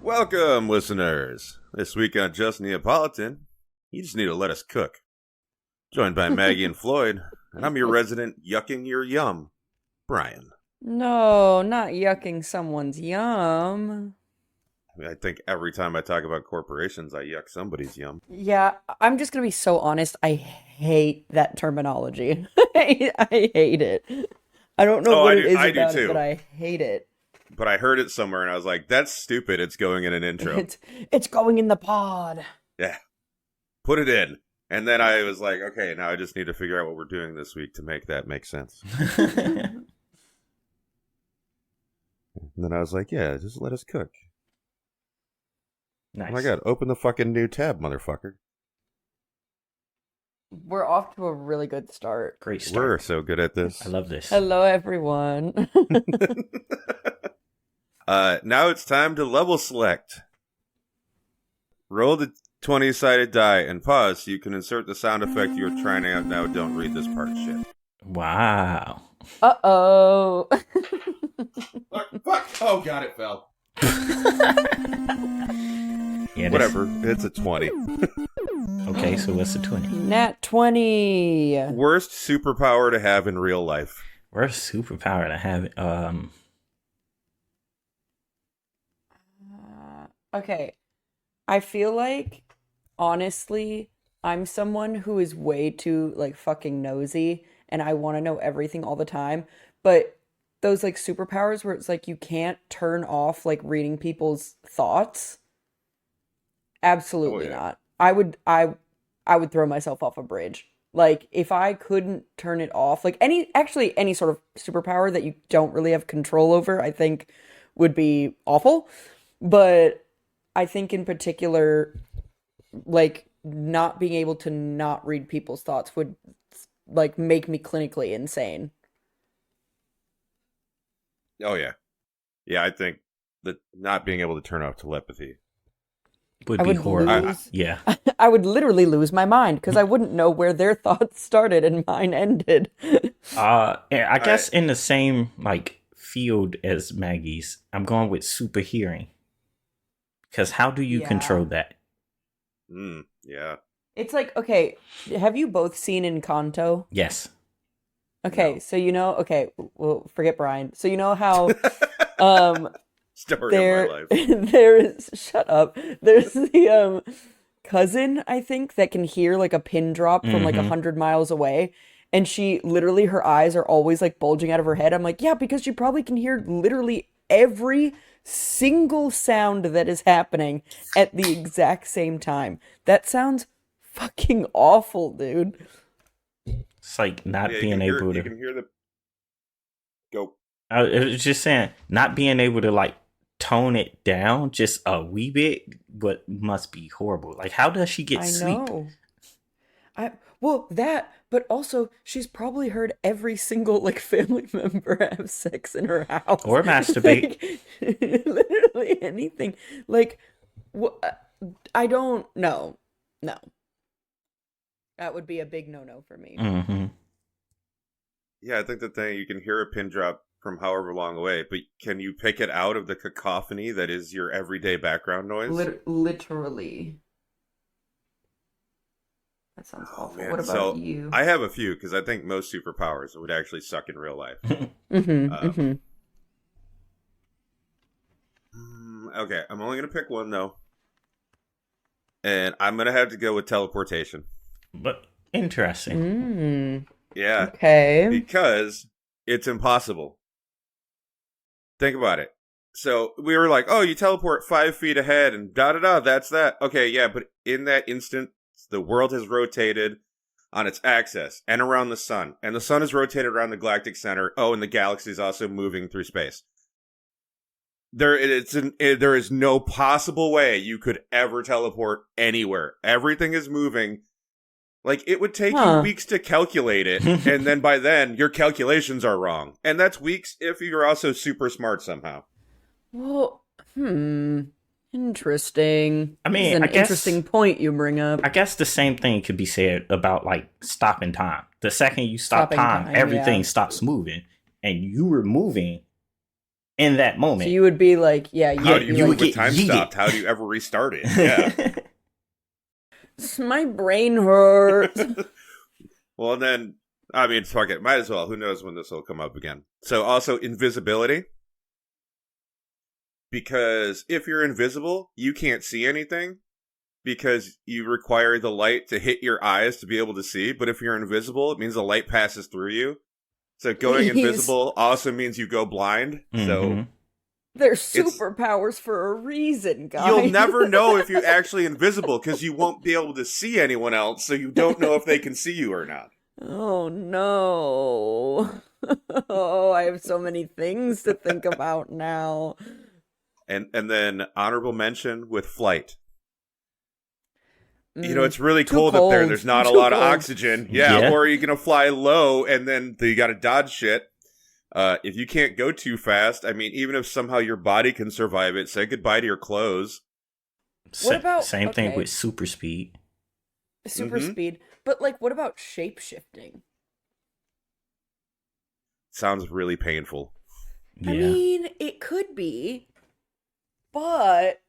Welcome, listeners. This week on Just Neapolitan, you just need to let us cook. Joined by Maggie and Floyd, and I'm your resident yucking your yum, Bryan. No, not yucking someone's yum. I think every time I talk about corporations, I yuck somebody's yum. Yeah, I'm just gonna be so honest. I hate that terminology. I hate it. I don't know what it is about it, but I hate it. But I heard it somewhere, and I was like, that's stupid. It's going in an intro. It's going in the pod. Yeah. Put it in. And then I was like, okay, now I just need to figure out what we're doing this week to make that make sense. And then I was like, yeah, just let us cook. Nice. Oh my god, open the fucking new tab, motherfucker. We're off to a really good start. Great start. We're so good at this. I love this. Hello, everyone. Now it's time to level select. Roll the 20-sided die and pause so you can insert the sound effect you're trying out now. Don't read this part shit. Wow. Uh-oh. Fuck. Oh god, it fell. Yeah, whatever, it's a 20. Okay, so what's a 20? Nat 20. Worst superpower to have in real life. Worst superpower to have? Okay. I feel like, honestly, I'm someone who is way too, like, fucking nosy, and I want to know everything all the time, but those, like, superpowers where it's like you can't turn off, like, reading people's thoughts, absolutely not. I would throw myself off a bridge. Like, if I couldn't turn it off, like, any sort of superpower that you don't really have control over, I think would be awful, but I think in particular, like, not being able to not read people's thoughts would, like, make me clinically insane. Oh, yeah. Yeah, I think that not being able to turn off telepathy would be horrible. Yeah. I would literally lose my mind because I wouldn't know where their thoughts started and mine ended. I guess in the same, like, field as Maggie's, I'm going with super hearing. Because how do you control that? Yeah. It's like, okay, have you both seen Encanto? Yes. Okay, no. So you know, okay, well, forget Bryan. So you know how Story of my life. There is, shut up. There's the cousin, I think, that can hear like a pin drop from like 100 miles away. And she literally, her eyes are always like bulging out of her head. I'm like, yeah, because she probably can hear literally every single sound that is happening at the exact same time. That sounds fucking awful, dude. It's like not being able to. You can hear the. Go. I was just saying, not being able to like tone it down just a wee bit, but must be horrible. Like, how does she get sleep? Well, that, but also she's probably heard every single like family member have sex in her house or masturbate. Like, literally anything. Like, I don't know. No, that would be a big no-no for me. Mm-hmm. Yeah, I think the thing, you can hear a pin drop from however long away, but can you pick it out of the cacophony that is your everyday background noise? Literally. That sounds awful. Man. What about you? I have a few, because I think most superpowers would actually suck in real life. Okay, I'm only going to pick one, though. And I'm going to have to go with teleportation. But interesting. Yeah. Okay. Because it's impossible. Think about it. So we were like, oh, you teleport 5 feet ahead and da-da-da, that's that. Okay, yeah, but in that instant, the world has rotated on its axis and around the sun. And the sun is rotated around the galactic center. Oh, and the galaxy is also moving through space. There is no possible way you could ever teleport anywhere. Everything is moving. Like, it would take you weeks to calculate it, and then by then, your calculations are wrong. And that's weeks if you're also super smart somehow. Well, interesting. I mean, I guess, interesting point you bring up. I guess the same thing could be said about, like, stopping time. The second you stop time, everything stops moving, and you were moving in that So moment. you would be like, yeah, How do you would move with get time yeeted. stopped? How do you ever restart it? Yeah. my brain hurts. Well, and then, I mean, fuck it. Might as well. Who knows when this will come up again. So also invisibility. Because if you're invisible, you can't see anything. Because you require the light to hit your eyes to be able to see. But if you're invisible, it means the light passes through you. So going invisible also means you go blind. So They're superpowers for a reason, guys. you'll never know if you're actually invisible because you won't be able to see anyone else. So you don't know if they can see you or not. Oh no. Oh, I have so many things to think about now. And then honorable mention with flight. You know, it's really cold up there. There's not a lot of oxygen. Yeah, or you're going to fly low and then you got to dodge shit. If you can't go too fast, I mean, even if somehow your body can survive it, say goodbye to your clothes. What about same thing with super speed? Super speed. But, like, what about shape-shifting? Sounds really painful. Yeah. I mean, it could be, but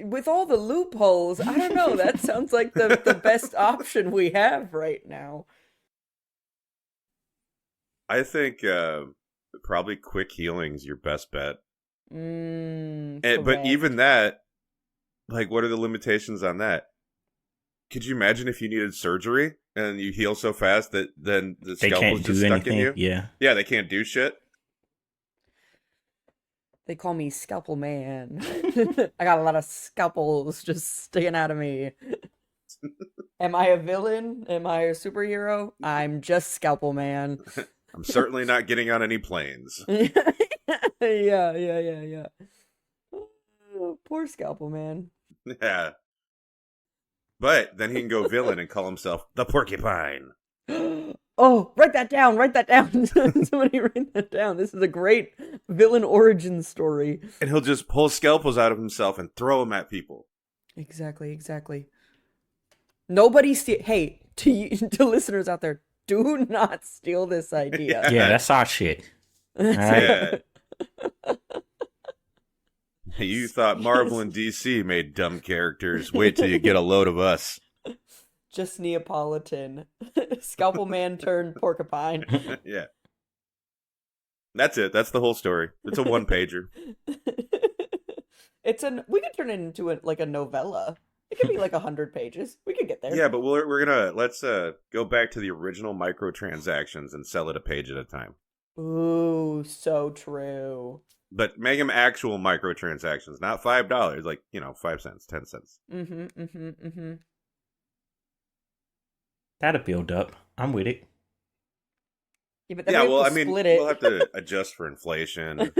with all the loopholes, I don't know. That sounds like the best option we have right now. I think probably quick healing's your best bet. But even that, like, what are the limitations on that? Could you imagine if you needed surgery and you heal so fast that then the scalpel's just stuck in you? Yeah. Yeah, they can't do shit. They call me Scalpel Man. I got a lot of scalpels just sticking out of me. Am I a villain? Am I a superhero? I'm just Scalpel Man. I'm certainly not getting on any planes. Yeah. Oh, poor Scalpel Man. Yeah. But then he can go villain and call himself the Porcupine. Oh, write that down. Somebody write that down. This is a great villain origin story. And he'll just pull scalpels out of himself and throw them at people. Exactly. Nobody steal. Hey, to listeners out there, do not steal this idea. Yeah, that's our shit. All right. Yeah. You thought Marvel and DC made dumb characters. Wait till you get a load of us. Just Neapolitan. Scalpel Man turned porcupine. Yeah. That's it. That's the whole story. It's a one-pager. We could turn it into a novella. It could be like 100 pages. We could get there. Yeah, but let's go back to the original microtransactions and sell it a page at a time. Ooh, so true. But make them actual microtransactions, not $5, like, 5 cents, 10 cents. That'll build up. I'm with it. Yeah, but then we'll have to adjust for inflation.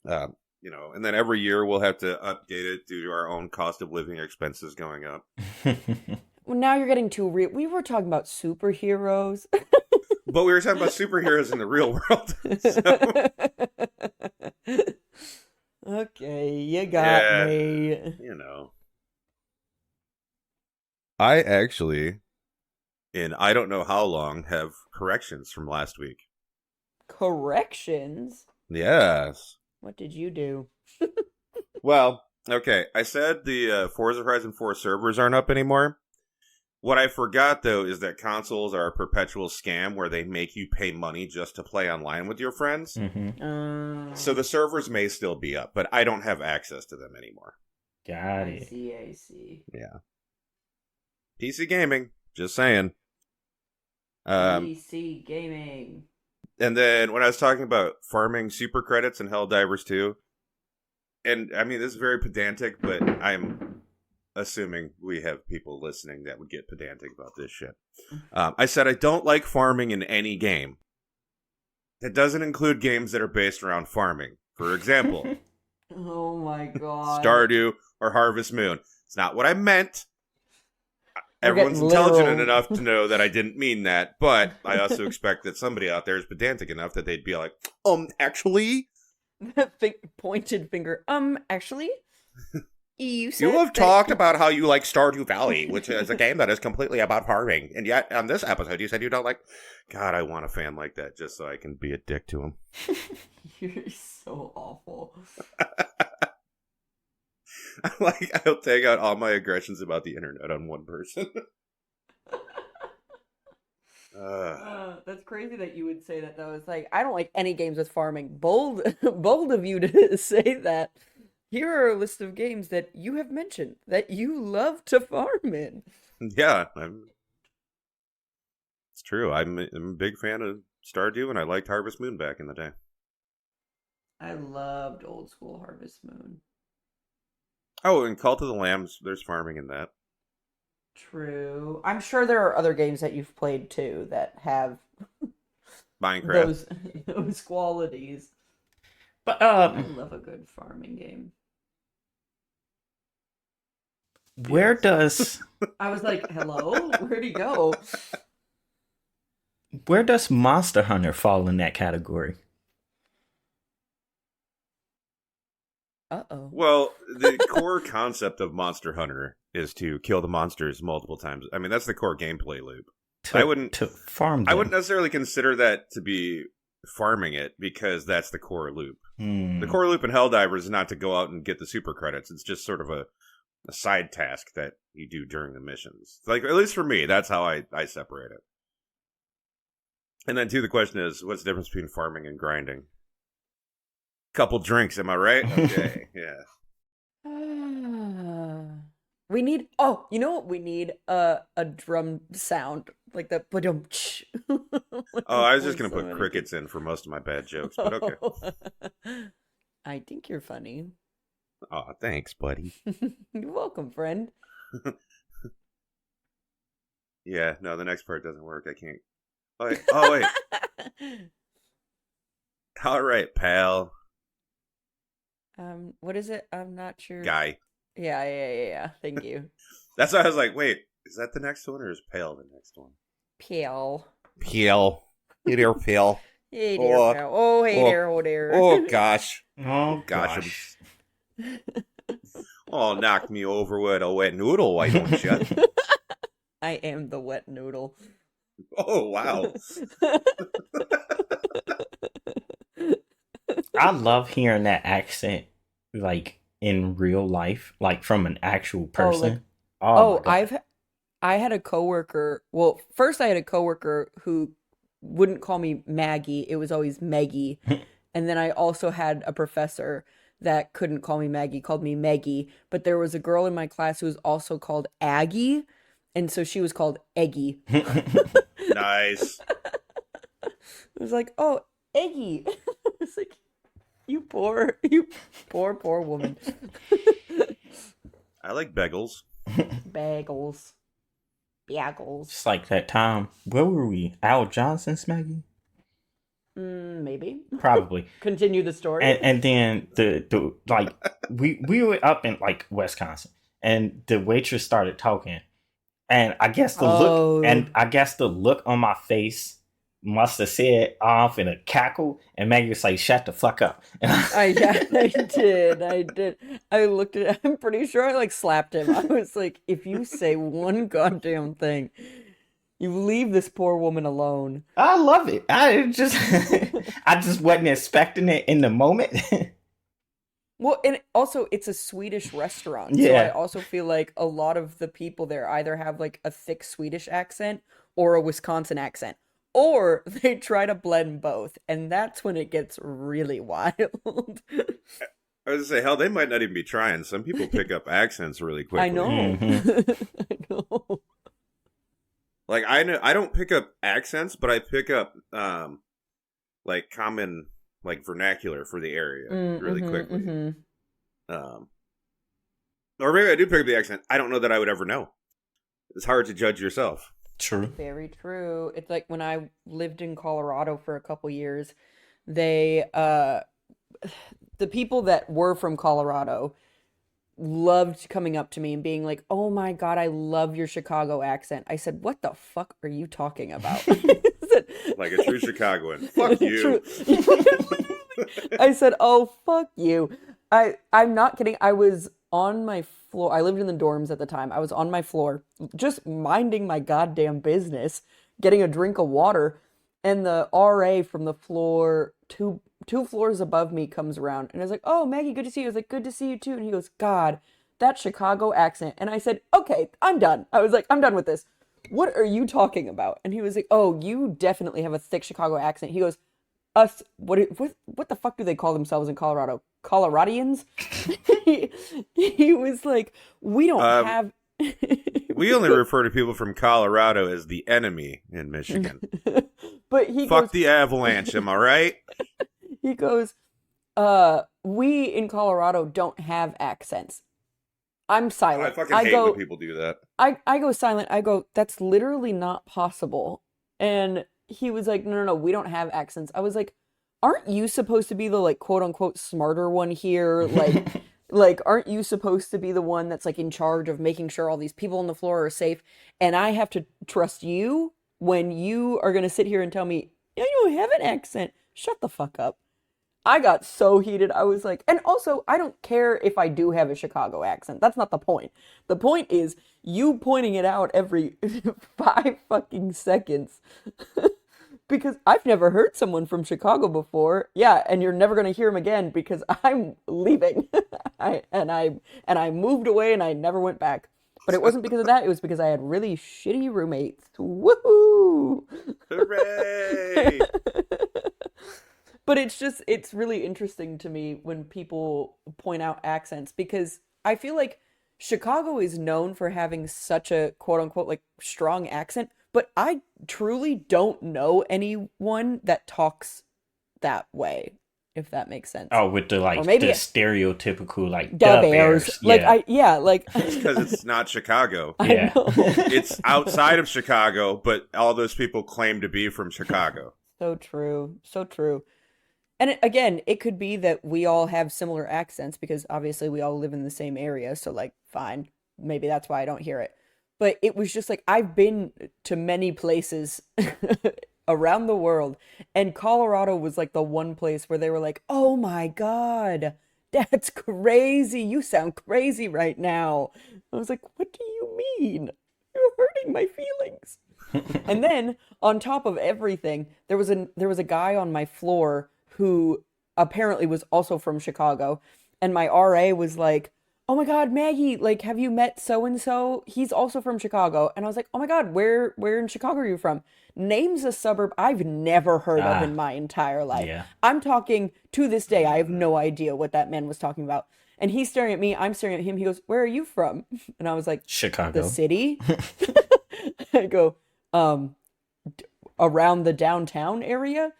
And then every year we'll have to update it due to our own cost of living expenses going up. Well, now you're getting too real. We were talking about superheroes. But we were talking about superheroes in the real world. So. Okay, you got me. I actually, in I don't know how long, have corrections from last week. Corrections? Yes. What did you do? Well, okay. I said the Forza Horizon 4 servers aren't up anymore. What I forgot, though, is that consoles are a perpetual scam where they make you pay money just to play online with your friends. So the servers may still be up, but I don't have access to them anymore. Got it. I see. Yeah. PC gaming. Just saying. PC gaming. And then when I was talking about farming super credits in Helldivers 2, and I mean, this is very pedantic, but I'm assuming we have people listening that would get pedantic about this shit. I said I don't like farming in any game. That doesn't include games that are based around farming. For example, oh my god, Stardew or Harvest Moon. It's not what I meant. Everyone's intelligent enough to know that I didn't mean that, but I also expect that somebody out there is pedantic enough that they'd be like, actually? Pointed finger, actually? You You have talked about how you like Stardew Valley, which is a game that is completely about farming, and yet on this episode you said you don't like. God, I want a fan like that just so I can be a dick to him. You're so awful. I'll take out all my aggressions about the internet on one person. That's crazy that you would say that, though. It's like, I don't like any games with farming. Bold of you to say that. Here are a list of games that you have mentioned that you love to farm in. Yeah, it's true. I'm a big fan of Stardew, and I liked Harvest Moon back in the day. I loved old school Harvest Moon. Oh, and Cult of the Lambs, there's farming in that. True. I'm sure there are other games that you've played too that have Minecraft. those qualities. But I love a good farming game. where does I was like, hello? Where'd he go? where does Monster Hunter fall in that category? Uh-oh. Well, the core concept of Monster Hunter is to kill the monsters multiple times. I mean, that's the core gameplay loop. To farm them. I wouldn't necessarily consider that to be farming it because that's the core loop. The core loop in Helldivers is not to go out and get the super credits. It's just sort of a side task that you do during the missions. Like, at least for me, that's how I separate it. And then, too, the question is, what's the difference between farming and grinding? Couple drinks, am I right? Okay, yeah. We need, you know what we need? A drum sound. Like the ba-dum-tsh. Oh, I was just going to put crickets in for most of my bad jokes, but okay. I think you're funny. Oh, thanks, buddy. You're welcome, friend. Yeah, no, the next part doesn't work. I can't. Oh, wait. All right, pal. What is it? I'm not sure. Guy. Yeah. Thank you. That's why I was like, wait, is that the next one or is pale the next one? Pale. Pale. Hey there, pale. Hey there, pal. Oh, hey there, oh there. Oh, gosh. Oh, gosh. Oh, knock me over with a wet noodle, why don't you? I am the wet noodle. Oh, wow. I love hearing that accent, like, in real life, like, from an actual person. I had a coworker. Well, first I had a coworker who wouldn't call me Maggie. It was always Maggie. And then I also had a professor that couldn't call me Maggie, called me Maggie. But there was a girl in my class who was also called Aggie. And so she was called Eggie. Nice. It was like, oh, Eggie. It's like, you poor woman. I like bagels. Bagels. Just like that time. Where were we? Al Johnson's, Maggie? Maybe. Probably. Continue the story. And then the like we were up in like Wisconsin, and the waitress started talking, and I guess the look on my face must have said off in a cackle, and Maggie was like, "Shut the fuck up." I did. I looked at it. I'm pretty sure I like slapped him. I was like, if you say one goddamn thing, you leave this poor woman alone. I love it. I just wasn't expecting it in the moment. Well, and also it's a Swedish restaurant. Yeah. So I also feel like a lot of the people there either have like a thick Swedish accent or a Wisconsin accent. Or they try to blend both, and that's when it gets really wild. I was gonna say, hell, they might not even be trying. Some people pick up accents really quickly. I know. Mm-hmm. I know. Like I don't pick up accents, but I pick up like common like vernacular for the area really quickly. Or maybe I do pick up the accent. I don't know that I would ever know. It's hard to judge yourself. True. Very true. It's like when I lived in Colorado for a couple years, they the people that were from Colorado loved coming up to me and being like, "Oh my God, I love your Chicago accent." I said, "What the fuck are you talking about?" Like a true Chicagoan. Fuck you. I said, "Oh, fuck you." I'm not kidding. I was on my floor. I lived in the dorms at the time. I was on my floor, just minding my goddamn business, getting a drink of water, and the RA from the floor two floors above me comes around and I was like, "Oh, Maggie, good to see you." I was like, "Good to see you too." And he goes, "God, that Chicago accent." And I said, "Okay, I'm done." I was like, "I'm done with this. What are you talking about?" And he was like, "Oh, you definitely have a thick Chicago accent." He goes, "Us, what the fuck do they call themselves in Colorado? Coloradians?" he, he was like, "We don't have." We only refer to people from Colorado as the enemy in Michigan. But he Fuck goes, the Avalanche, am I right? he goes, "We in Colorado don't have accents." I'm silent. I fucking hate when people do that. I go silent. I go, "That's literally not possible." And he was like, "No, we don't have accents." I was like, "Aren't you supposed to be the like quote unquote smarter one here? Like aren't you supposed to be the one that's like in charge of making sure all these people on the floor are safe? And I have to trust you when you are gonna sit here and tell me, yeah, you don't have an accent. Shut the fuck up." I got so heated. I was like, and also, I don't care if I do have a Chicago accent. That's not the point. The point is you pointing it out every 5 fucking seconds. Because I've never heard someone from Chicago before. Yeah, and you're never gonna hear him again because I'm leaving. I moved away and I never went back. But it wasn't because of that. It was because I had really shitty roommates. Woohoo! Hooray! But it's really interesting to me when people point out accents because I feel like Chicago is known for having such a quote unquote like strong accent, but I truly don't know anyone that talks that way, if that makes sense. Oh, with the like Or maybe the stereotypical like da bears. Like like It's because it's not Chicago. Yeah. I know. It's outside of Chicago, but all those people claim to be from Chicago. So true. So true. And again, it could be that we all have similar accents because obviously we all live in the same area. So, like, fine. Maybe that's why I don't hear it. But it was just like, I've been to many places around the world. And Colorado was like the one place where they were like, "Oh my God, that's crazy. You sound crazy right now." I was like, "What do you mean? You're hurting my feelings." And then on top of everything, there was a guy on my floor who apparently was also from Chicago, and my RA was like, "Oh my God, Maggie, like, have you met so and so? He's also from Chicago." And I was like, "Oh my God, where in Chicago are you from?" Names a suburb I've never heard of in my entire life. Yeah. I'm talking to this day, I have no idea what that man was talking about. And he's staring at me, I'm staring at him. He goes, "Where are you from?" And I was like, Chicago. "The city." I go, "Around the downtown area?"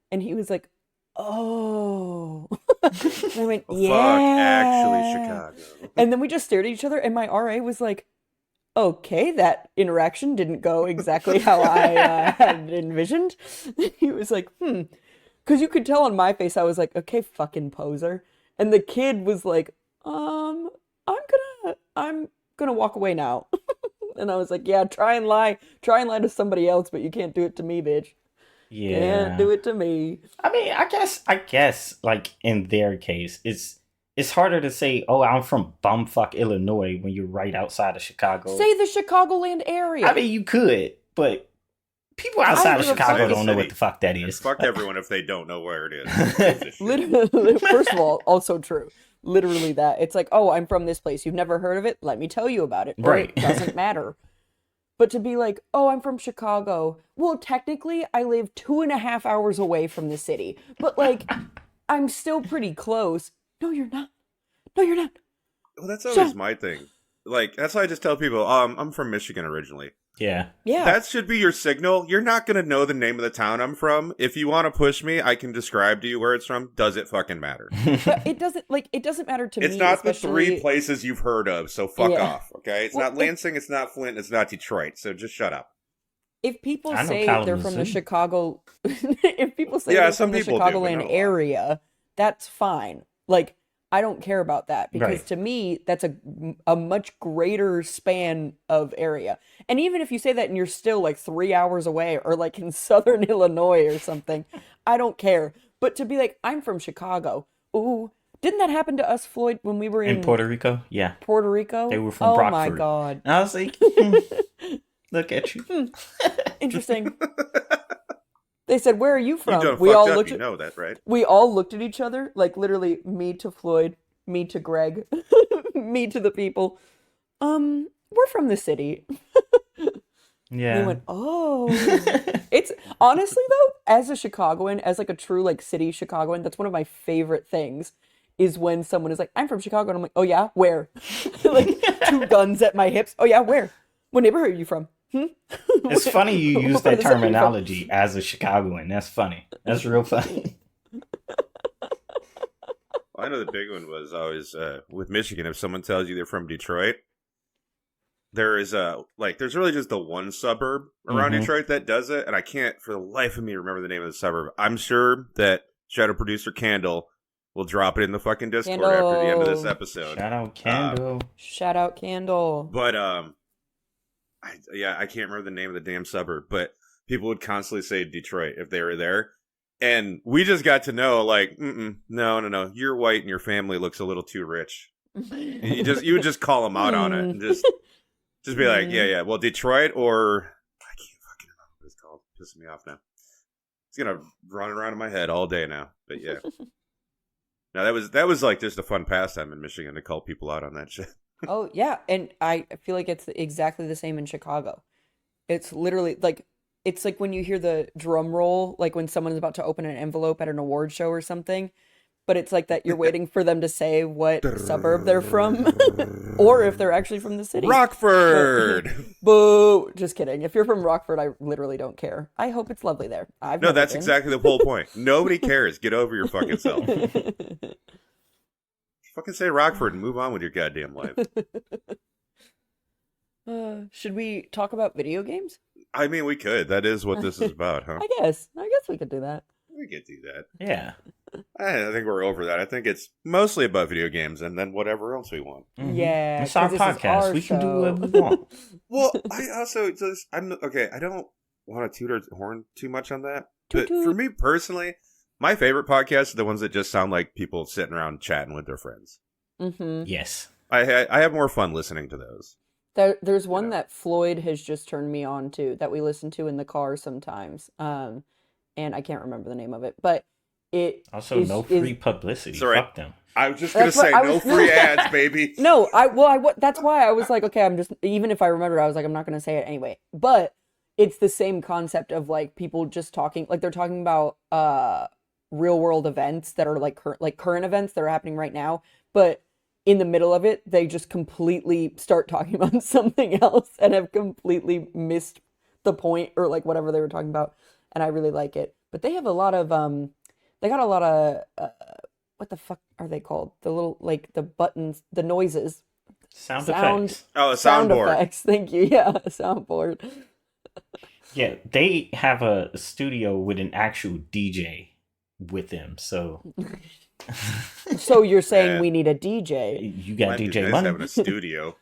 And he was like, "Oh." And I went, "Yeah." Fuck, actually, Chicago. And then we just stared at each other, and my RA was like, "Okay, that interaction didn't go exactly how I had envisioned." He was like, because you could tell on my face, I was like, "Okay, fucking poser." And the kid was like, I'm gonna walk away now." And I was like, "Yeah, try and lie to somebody else, but you can't do it to me, bitch. Yeah. Can't do it to me." I mean, I guess, like in their case, it's harder to say, "Oh, I'm from bumfuck Illinois" when you're right outside of Chicago. Say the Chicagoland area. I mean, you could, but people outside of give a fuck. Chicago don't know what the fuck that is. Fuck everyone if they don't know where it is. Literally, first of all, also true. Literally that. It's like, "Oh, I'm from this place. You've never heard of it? Let me tell you about it." Or Right. It doesn't matter. But to be like, "Oh, I'm from Chicago." Well, technically, I live 2.5 hours away from the city. But, like, I'm still pretty close. No, you're not. No, you're not. Well, that's always my thing. Like, that's why I just tell people, I'm from Michigan originally. Yeah. Yeah. That should be your signal. You're not going to know the name of the town I'm from. If you want to push me, I can describe to you where it's from. Does it fucking matter? But it doesn't matter to me. It's not the especially... 3 places you've heard of, so fuck off, okay? It's Well, not Lansing, it's not Flint, it's not Detroit, so just shut up. If people I know say they're from the Kalamazoo. Chicago, if people say they're some from the people do, but Chicagoland not a lot. area, that's fine. Like, I don't care about that because Right. to me, that's a much greater span of area. And even if you say that and you're still like 3 hours away or like in southern Illinois or something, I don't care. But to be like, "I'm from Chicago," ooh, Didn't that happen to us, Floyd, when we were In Puerto Rico? Yeah. Puerto Rico? They were from Oh Rockford. my God. And I was like, look at you. Interesting. They said, "Where are you from?" You done We fucked all up, looked you at know that, right? we all looked at each other, like literally me to Floyd, me to Greg, me to the people. We're from the city. Yeah. We went, "Oh." It's honestly though, as a Chicagoan, as like a true like city Chicagoan, that's one of my favorite things is when someone is like, "I'm from Chicago," and I'm like, "Oh yeah, where?" Like 2 guns at my hips. "Oh yeah, where? What neighborhood are you from?" It's funny you use What part that of the city are you from? terminology as a Chicagoan. That's funny. That's real funny. Well, I know the big one was always with Michigan. If someone tells you they're from Detroit, there is there's really just the one suburb around Detroit that does it, and I can't for the life of me remember the name of the suburb. I'm sure that Shadow Producer Candle will drop it in the fucking Discord after the end of this episode. Shout out Candle. Shout out Candle. But I can't remember the name of the damn suburb, but people would constantly say Detroit if they were there. And we just got to know, like, no, you're white and your family looks a little too rich. You would just call them out on it and just be like, yeah, well, Detroit or I can't fucking remember what it's called. Pissing me off now. It's gonna run around in my head all day now. But yeah, no, that was like just a fun pastime in Michigan to call people out on that shit. Oh, yeah. And I feel like it's exactly the same in Chicago. It's literally like, it's like when you hear the drum roll, like when someone is about to open an envelope at an award show or something, but it's like that you're waiting for them to say what suburb they're from or if they're actually from the city. Rockford! Boo! Just kidding. If you're from Rockford, I literally don't care. I hope it's lovely there. No, that's exactly the whole point. Nobody cares. Get over your fucking self. Fucking say Rockford and move on with your goddamn life. Should we talk about video games? I mean, we could. That is what this is about, huh? I guess we could do that. We could do that. Yeah. I think we're over that. I think it's mostly about video games and then whatever else we want. Mm-hmm. Yeah. It's our podcast. We can do what we want. Well, I also just, I don't want to toot our horn too much on that. But for me personally, my favorite podcasts are the ones that just sound like people sitting around chatting with their friends. Mm-hmm. Yes. I have more fun listening to those. There's one that Floyd has just turned me on to that we listen to in the car sometimes. And I can't remember the name of it, but it also no free publicity. Sorry. Fuck them. I was just gonna say no free ads, baby. No, that's why I was like, okay, I'm just, even if I remember, I was like, I'm not gonna say it anyway. But it's the same concept of like people just talking, like they're talking about real world events that are like current events that are happening right now, but in the middle of it, they just completely start talking about something else and have completely missed the point or like whatever they were talking about. And I really like it. But they have a lot of, they got a lot of, what the fuck are they called? The little, like, the buttons, the noises. Sound effects. Oh, a sound soundboard. Effects. Thank you. Yeah, a soundboard. Yeah, they have a studio with an actual DJ with them, so... So you're saying we need a DJ? You got DJ money. Having a studio.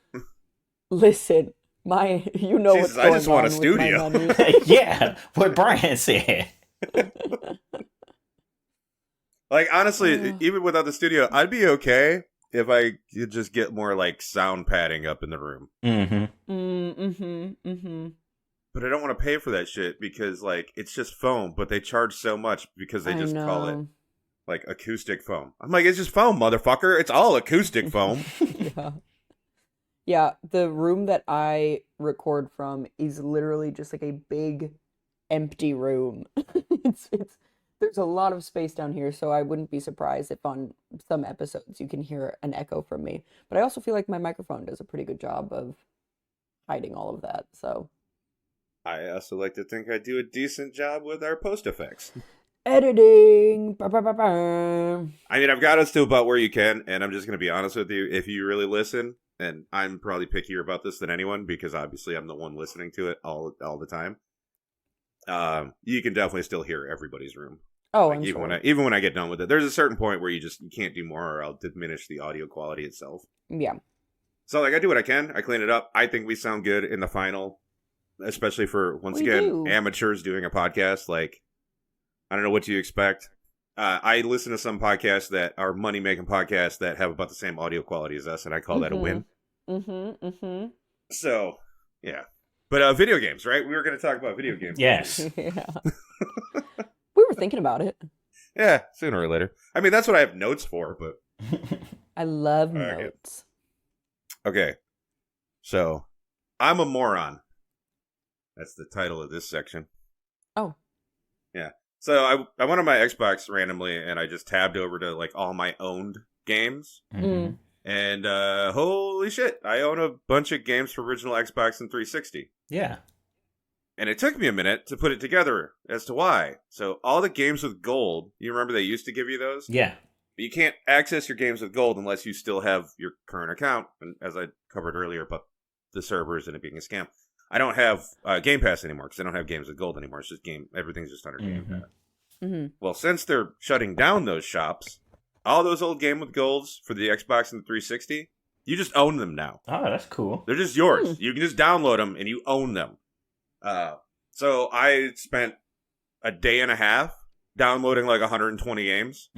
Listen. You know what's going on. I just want a studio. Yeah, what Bryan said. Like, honestly, even without the studio, I'd be okay if I could just get more, like, sound padding up in the room. But I don't want to pay for that shit because, like, it's just foam, but they charge so much because they just call it, like, acoustic foam. I'm like, it's just foam, motherfucker. It's all acoustic foam. Yeah. Yeah, the room that I record from is literally just like a big empty room. There's a lot of space down here, so I wouldn't be surprised if on some episodes you can hear an echo from me. But I also feel like my microphone does a pretty good job of hiding all of that, so. I also like to think I do a decent job with our post effects. Editing. I mean, I've got us to about where you can, and I'm just going to be honest with you. If you really listen, and I'm probably pickier about this than anyone because obviously I'm the one listening to it all the time. You can definitely still hear everybody's room. Oh, like, I'm sure. Even when I get done with it, there's a certain point where you can't do more, or I'll diminish the audio quality itself. Yeah. So like I do what I can. I clean it up. I think we sound good in the final, especially for once again amateurs doing a podcast. Like I don't know what you expect. I listen to some podcasts that are money-making podcasts that have about the same audio quality as us, and I call that a win. So, yeah. But video games, right? We were going to talk about video games. Yes. Yeah. We were thinking about it. Yeah, sooner or later. I mean, that's what I have notes for, but... I love Okay. notes. Okay. So, I'm a moron. That's the title of this section. Oh. Yeah. So, I went on my Xbox randomly, and I just tabbed over to, like, all my owned games. Mhm. And, holy shit, I own a bunch of games for original Xbox and 360. Yeah. And it took me a minute to put it together as to why. So, all the games with gold, you remember they used to give you those? Yeah. But you can't access your games with gold unless you still have your current account. And as I covered earlier about the servers and it being a scam, I don't have Game Pass anymore because I don't have games with gold anymore. It's just everything's just under Game Pass. Mm-hmm. Well, since they're shutting down those shops, all those old game with golds for the Xbox and the 360, you just own them now. Oh, that's cool. They're just yours. You can just download them and you own them. So I spent a day and a half downloading like 120 games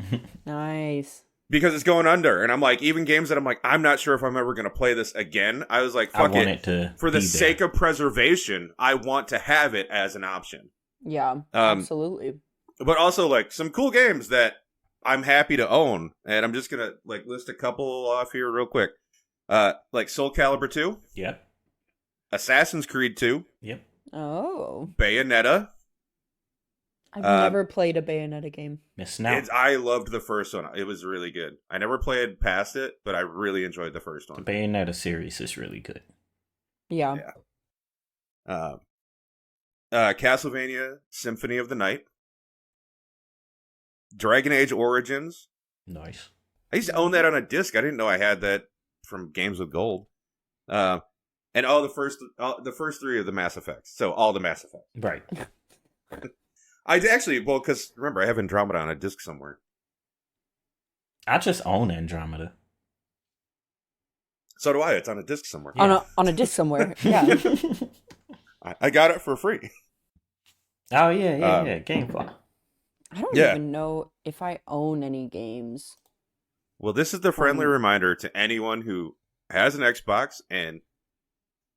Nice. because it's going under. And I'm like, even games that I'm like, I'm not sure if I'm ever going to play this again. I was like, fuck it. For the sake of preservation, I want to have it as an option. Yeah, absolutely. But also like some cool games that I'm happy to own. And I'm just going to like list a couple off here real quick. Like Soul Calibur 2. Yep. Assassin's Creed 2. Yep. Oh. Bayonetta. I've never played a Bayonetta game. Missing out. I loved the first one. It was really good. I never played past it, but I really enjoyed the first one. The Bayonetta series is really good. Yeah. Castlevania Symphony of the Night. Dragon Age Origins. Nice. I used to own that on a disc. I didn't know I had that from Games with Gold. And all the first three of the Mass Effects. So all the Mass Effects. Right. I actually, well, because remember, I have Andromeda on a disc somewhere. I just own Andromeda. So do I. It's on a disc somewhere. Yeah. On a disc somewhere. Yeah. I got it for free. Oh, yeah. Gamefly. I don't even know if I own any games. Well, this is the friendly reminder to anyone who has an Xbox and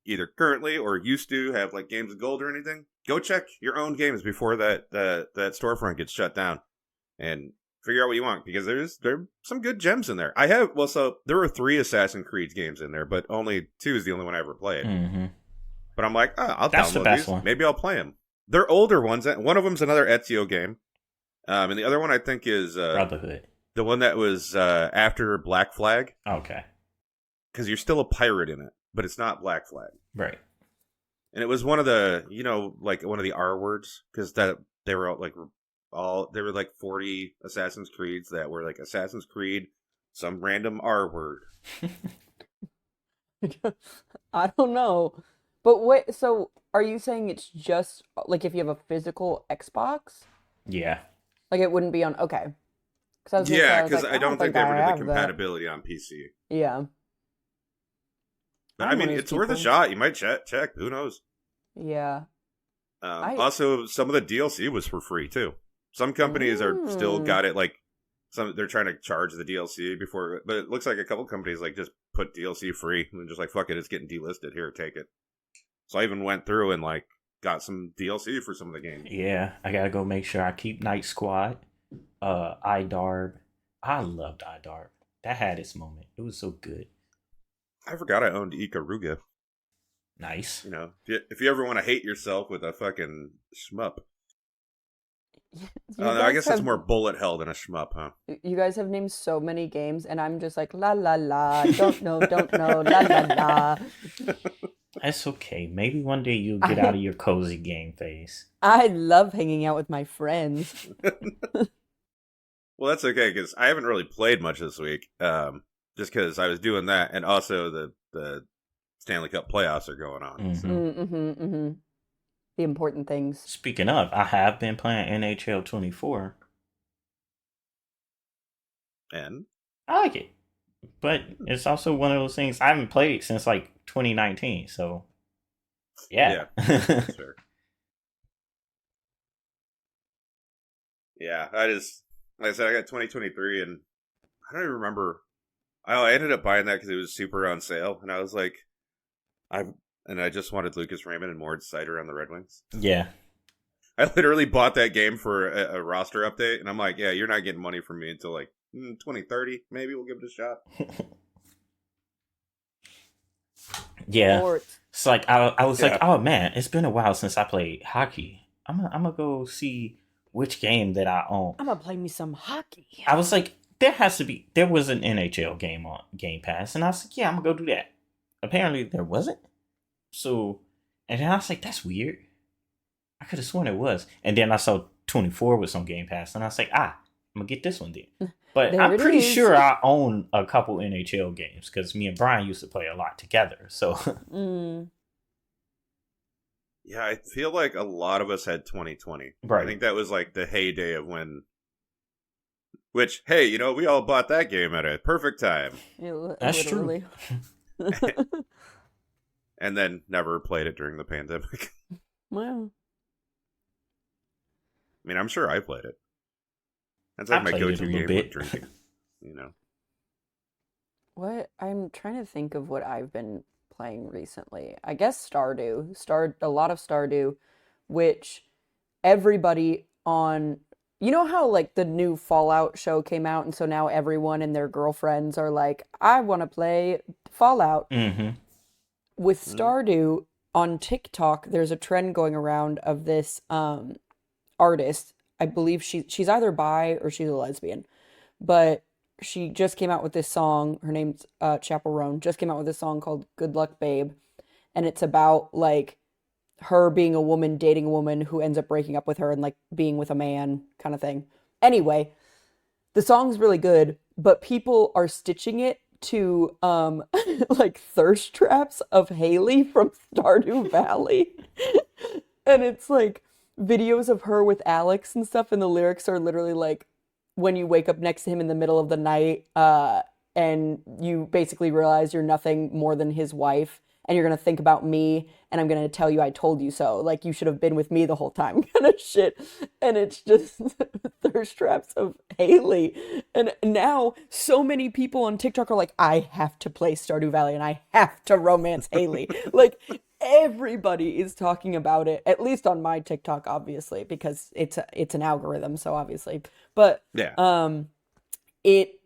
either currently or used to have like Games of Gold or anything. Go check your own games before that storefront gets shut down, and figure out what you want because there are some good gems in there. So there were 3 Assassin's Creed games in there, but only 2 is the only one I ever played. Mm-hmm. But I'm like, I'll That's download the best these. one. Maybe I'll play them. They're older ones. One of them's another Ezio game, and the other one I think is Brotherhood. The one that was after Black Flag. Okay. Because you're still a pirate in it, but it's not Black Flag. Right. And it was one of the, like one of the R words, because they were there were like 40 Assassin's Creeds that were like Assassin's Creed, some random R word. I don't know. But wait, so are you saying it's just like if you have a physical Xbox? Yeah. Like it wouldn't be on, okay. Because I don't think they ever did the compatibility on PC. Yeah. But I mean, it's worth a shot. You might check. Who knows? Yeah. Also, some of the DLC was for free too. Some companies are still got it like they're trying to charge the DLC before, but it looks like a couple companies like just put DLC free and just like fuck it, it's getting delisted. Here, take it. So I even went through and like got some DLC for some of the games. Yeah, I gotta go make sure I keep Night Squad, iDarb. I loved iDarb. That had its moment. It was so good. I forgot I owned Ikaruga. Nice. If you ever want to hate yourself with a fucking shmup. I guess it's more bullet hell than a shmup, huh? You guys have named so many games, and I'm just like, la la la, don't know, la la la. That's okay. Maybe one day you'll get out of your cozy game phase. I love hanging out with my friends. Well, that's okay, because I haven't really played much this week. Just because I was doing that, and also the Stanley Cup playoffs are going on. Mm-hmm. So. The important things. Speaking of, I have been playing NHL 24. And? I like it. But it's also one of those things I haven't played since like 2019, so yeah. Sure. Yeah, I just like I said, I got 2023, and I don't even remember. I ended up buying that because it was super on sale, and I was like, I and I just wanted Lucas Raymond and Mord Cider on the Red Wings. Yeah. I literally bought that game for a roster update, and I'm like, yeah, you're not getting money from me until like 2030. Maybe we'll give it a shot. Yeah. Sports. It's like I was like, Yeah. oh man, it's been a while since I played hockey. I'm gonna go see which game that I own. I'm gonna play me some hockey. I was like, there was an NHL game on Game Pass, and I was like, yeah, I'm gonna go do that. Apparently there wasn't. So, and then I was like, that's weird. I could have sworn it was. And then I saw 24 was on Game Pass, and I was like, I'm gonna get this one then. But There I'm it pretty is. sure I own a couple NHL games because me and Bryan used to play a lot together. So Mm. Yeah, I feel like a lot of us had 2020. Right. I think that was like the heyday of when. Which, hey, you know, we all bought that game at a perfect time, That's true. Literally. and then never played it during the pandemic. Well, I mean, I'm sure I played it. That's I like my played it a go-to little game bit. with drinking. You know. what I'm trying to think of what I've been playing recently. I guess Stardew. A lot of Stardew, which everybody on you know how like the new Fallout show came out and so now everyone and their girlfriends are like, I want to play Fallout. Mm-hmm. With Stardew on TikTok, there's a trend going around of this artist. I believe she's either bi or she's a lesbian, but she just came out with this song. Her name's Chapel Roan. Just came out with this song called "Good Luck, Babe," and it's about like her being a woman dating a woman who ends up breaking up with her and like being with a man kind of thing. Anyway, the song's really good, but people are stitching it to like thirst traps of Haley from Stardew Valley. And it's like videos of her with Alex and stuff, and the lyrics are literally like when you wake up next to him in the middle of the night, and you basically realize you're nothing more than his wife, and you're gonna think about me, and I'm gonna tell you I told you so. Like you should have been with me the whole time, kind of shit. And it's just thirst traps of Haley. And now so many people on TikTok are like, I have to play Stardew Valley and I have to romance Haley. Like everybody is talking about it, at least on my TikTok, obviously, because it's an algorithm, so obviously. But Yeah. it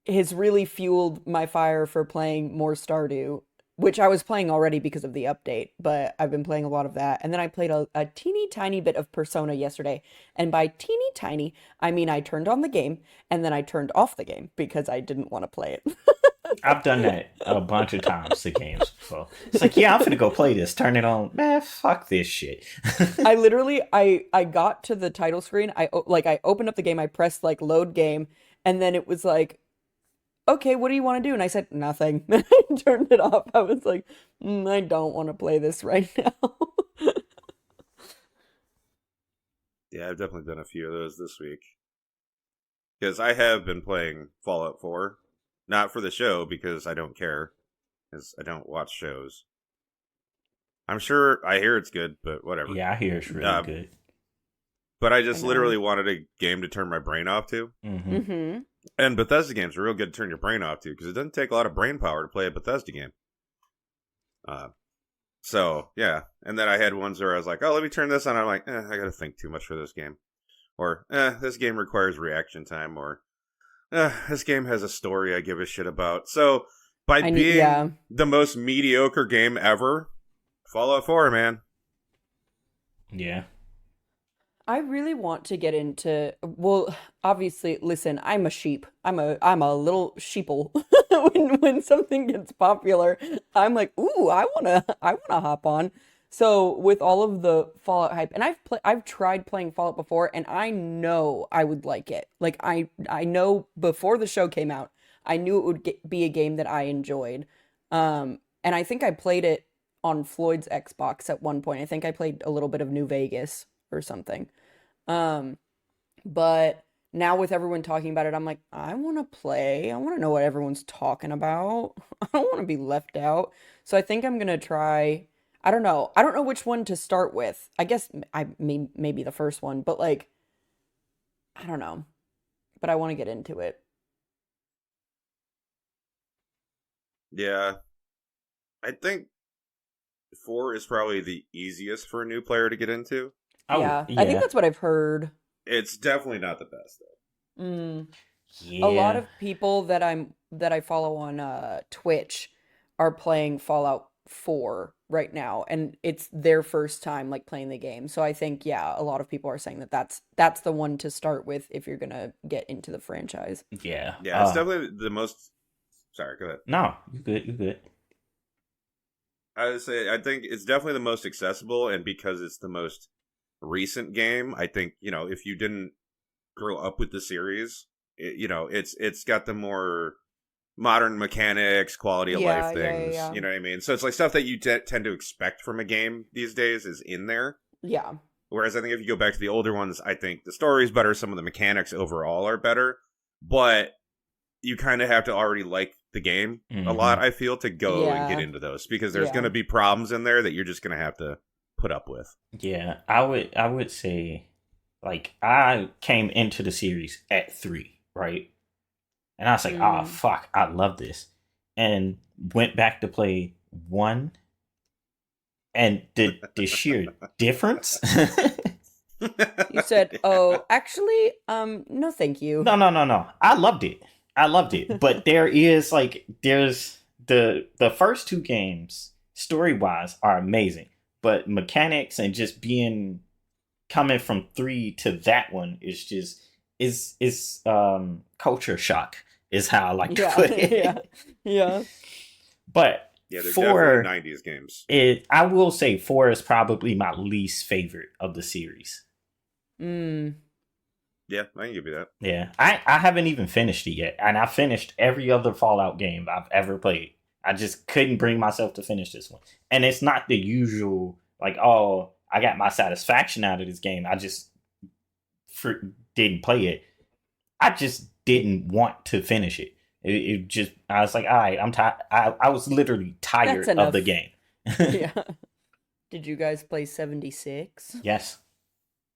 has really fueled my fire for playing more Stardew, which I was playing already because of the update, but I've been playing a lot of that. And then I played a teeny tiny bit of Persona yesterday. And by teeny tiny, I mean I turned on the game and then I turned off the game because I didn't want to play it. I've done that a bunch of times to games before. It's like, yeah, I'm finna go play this. Turn it on. Man, fuck this shit. I literally, I got to the title screen. I opened up the game. I pressed like load game. And then it was like, okay, what do you want to do? And I said, nothing. Then I turned it off. I was like, I don't want to play this right now. Yeah, I've definitely done a few of those this week. Because I have been playing Fallout 4. Not for the show, because I don't care. Because I don't watch shows. I'm sure, I hear it's good, but whatever. Yeah, I hear it's really good. But I just I know. literally wanted a game to turn my brain off to. Mm-hmm. Mm-hmm. And Bethesda games are real good to turn your brain off to, because it doesn't take a lot of brain power to play a Bethesda game. So, yeah. And then I had ones where I was like, oh, let me turn this on. I'm like, I gotta think too much for this game. Or, this game requires reaction time. Or, this game has a story I give a shit about. So, by being the most mediocre game ever, Fallout 4, man. Yeah. I really want to get into, well, obviously, listen, I'm a sheep. I'm a little sheeple. When something gets popular, I'm like, ooh, I wanna hop on. So with all of the Fallout hype, and I've tried playing Fallout before, and I know I would like it. Like I know before the show came out, I knew it would be a game that I enjoyed. And I think I played it on Floyd's Xbox at one point. I think I played a little bit of New Vegas or something. But now with everyone talking about it, I'm like, I want to play. I want to know what everyone's talking about. I don't want to be left out. So I think I'm going to try. I don't know. I don't know which one to start with. I guess I mean maybe the first one, but like I don't know. but I want to get into it. Yeah. I think 4 is probably the easiest for a new player to get into. Yeah. I think that's what I've heard. It's definitely not the best, though. A lot of people that I follow on Twitch are playing Fallout 4 right now, and it's their first time like playing the game. So I think a lot of people are saying that that's the one to start with if you're gonna get into the franchise. Yeah. Yeah, it's definitely the most. Sorry, go ahead. No, you good. I would say I think it's definitely the most accessible, and because it's the most recent game, I think if you didn't grow up with the series, it's got the more modern mechanics, quality of life things. Yeah. You know what I mean? So it's like stuff that you tend to expect from a game these days is in there. Yeah. Whereas I think if you go back to the older ones, I think the story's better, some of the mechanics overall are better, but you kind of have to already like the game a lot, I feel, to go and get into those, because there's going to be problems in there that you're just going to have to put up with. Yeah, I would say, like, I came into the series at 3, right? And I was like, oh, fuck, I love this. And went back to play 1. And the sheer difference. You said, oh, actually, no, thank you. No. I loved it. But there's the first 2 games, story-wise, are amazing. But mechanics and just coming from 3 to that one is just is culture shock is how I like to put it. Yeah. But they're 4 definitely 90s games. I will say 4 is probably my least favorite of the series. Yeah, I can give you that. Yeah, I haven't even finished it yet, and I finished every other Fallout game I've ever played. I just couldn't bring myself to finish this one. And it's not the usual, like, oh, I got my satisfaction out of this game. I just didn't play it. I just didn't want to finish it. It just, I was like, all right, I'm tired. I was literally tired of the game. Yeah. Did you guys play 76? Yes.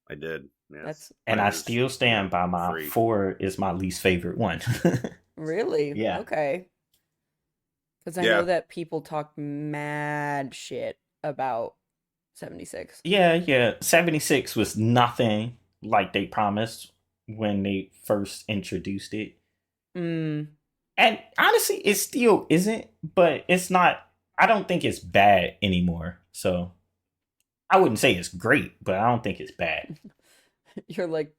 I did. Yes. And I still stand by my 4 is my least favorite one. Really? Yeah. Okay. Because I know that people talk mad shit about 76. Yeah. 76 was nothing like they promised when they first introduced it. And honestly, it still isn't, but it's not, I don't think it's bad anymore. So I wouldn't say it's great, but I don't think it's bad. You're like,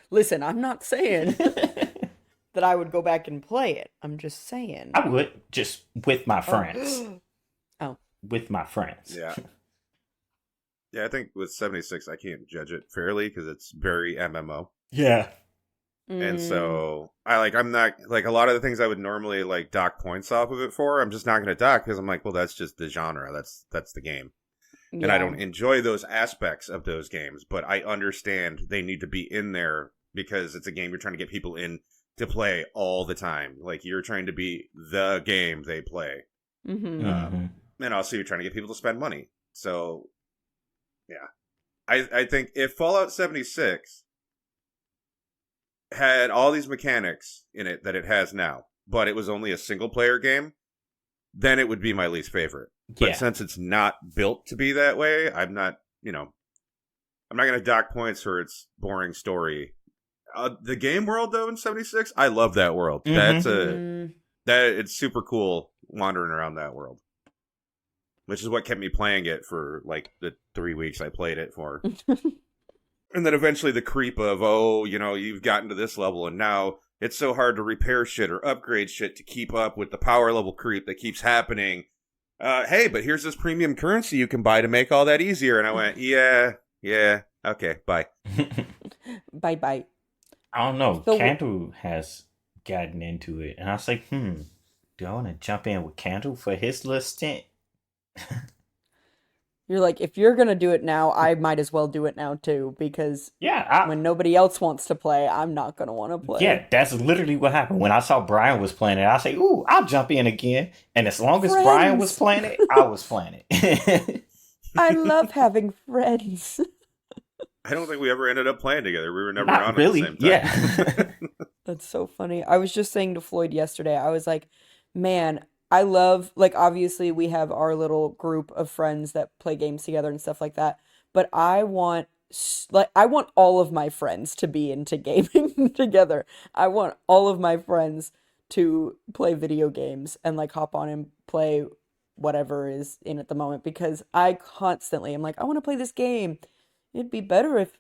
listen, I'm not saying that I would go back and play it. I'm just saying. I would, just with my friends. Oh. With my friends. Yeah. Yeah, I think with 76, I can't judge it fairly because it's very MMO. Yeah. And so I'm not like a lot of the things I would normally like dock points off of it for. I'm just not going to dock because I'm like, well, that's just the genre. That's the game. Yeah. And I don't enjoy those aspects of those games, but I understand they need to be in there because it's a game you're trying to get people in to play all the time. Like you're trying to be the game they play. And also you're trying to get people to spend money. So yeah, I think if Fallout 76 had all these mechanics in it that it has now, but it was only a single player game, then it would be my least favorite. But since it's not built to be that way, I'm not going to dock points for its boring story. The game world, though, in 76, I love that world. It's super cool wandering around that world, which is what kept me playing it for like the 3 weeks I played it for. And then eventually the creep of, you've gotten to this level and now it's so hard to repair shit or upgrade shit to keep up with the power level creep that keeps happening. Hey, but here's this premium currency you can buy to make all that easier. And I went, yeah, okay, bye. Bye. I don't know. So Candle has gotten into it. And I was like, do I want to jump in with Candle for his little stint? You're like, if you're going to do it now, I might as well do it now too, because when nobody else wants to play, I'm not going to want to play. Yeah, that's literally what happened. When I saw Bryan was playing it, I say, ooh, I'll jump in again. And as long as Bryan was playing it, I was playing it. I love having friends. I don't think we ever ended up playing together. We were never on at the same time. Yeah. That's so funny. I was just saying to Floyd yesterday, I was like, man, I love, like, obviously we have our little group of friends that play games together and stuff like that, but I want all of my friends to be into gaming together. I want all of my friends to play video games and like hop on and play whatever is in at the moment because I constantly am like, I want to play this game. It'd be better if,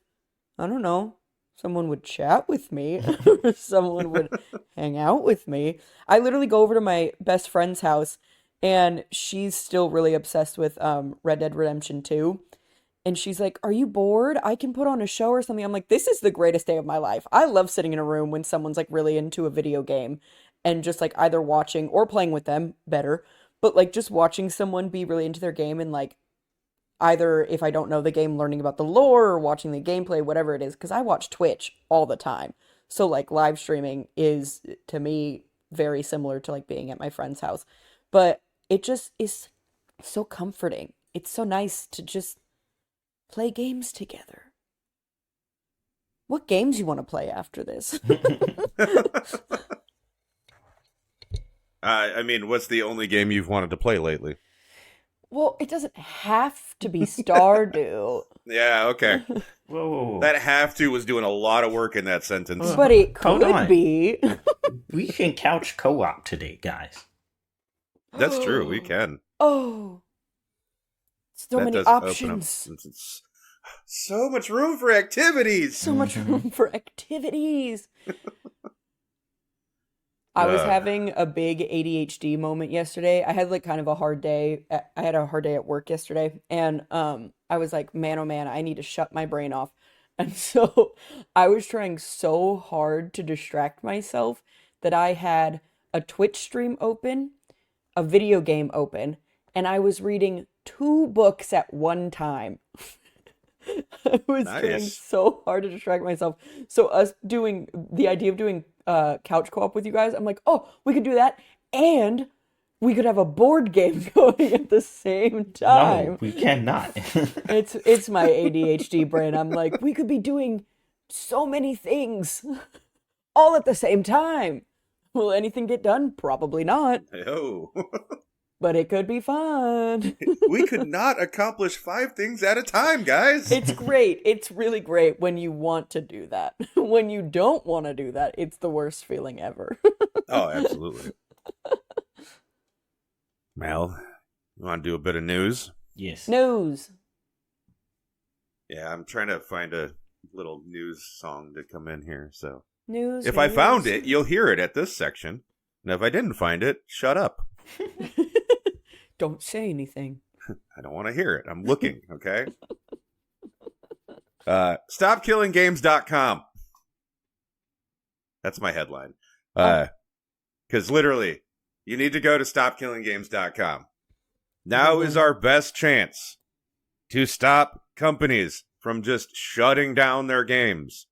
I don't know, someone would chat with me or someone would hang out with me. I literally go over to my best friend's house and she's still really obsessed with Red Dead Redemption 2. And she's like, "Are you bored? I can put on a show or something." I'm like, "This is the greatest day of my life." I love sitting in a room when someone's like really into a video game and just like either watching or playing with them better, but like just watching someone be really into their game and like either if I don't know the game, learning about the lore or watching the gameplay, whatever it is, because I watch Twitch all the time. So like live streaming is to me very similar to like being at my friend's house. But it just is so comforting. It's so nice to just play games together. What games you want to play after this? I mean, what's the only game you've wanted to play lately? Well, it doesn't have to be Stardew. Yeah, okay. Whoa. That have to was doing a lot of work in that sentence. But it Hold on. could be. We can couch co-op today, guys. That's true, we can. Oh. So That many does open up- options. it's so much room for activities. So much room for activities. I was having a big ADHD moment yesterday. I had like kind of a hard day. I had a hard day at work yesterday, and I was like, man, oh man, I need to shut my brain off. And so I was trying so hard to distract myself that I had a Twitch stream open, a video game open, and I was reading 2 books at one time. I was trying Nice. so hard to distract myself. So us doing the idea of doing couch co-op with you guys, I'm like, oh, we could do that, and we could have a board game going at the same time. No, we cannot. It's my ADHD brain. I'm like, we could be doing so many things all at the same time. Will anything get done? Probably not, Oh. but it could be fun. We could not accomplish 5 things at a time, guys. It's great. It's really great when you want to do that. When you don't want to do that, it's the worst feeling ever. Oh, absolutely. Mel, you want to do a bit of news? Yes. News. Yeah, I'm trying to find a little news song to come in here. So News. if I found news. it, you'll hear it at this section. And if I didn't find it, shut up. Don't say anything. I don't want to hear it. I'm looking, okay? StopKillingGames.com. That's my headline. Because literally, you need to go to StopKillingGames.com. Now is our best chance to stop companies from just shutting down their games.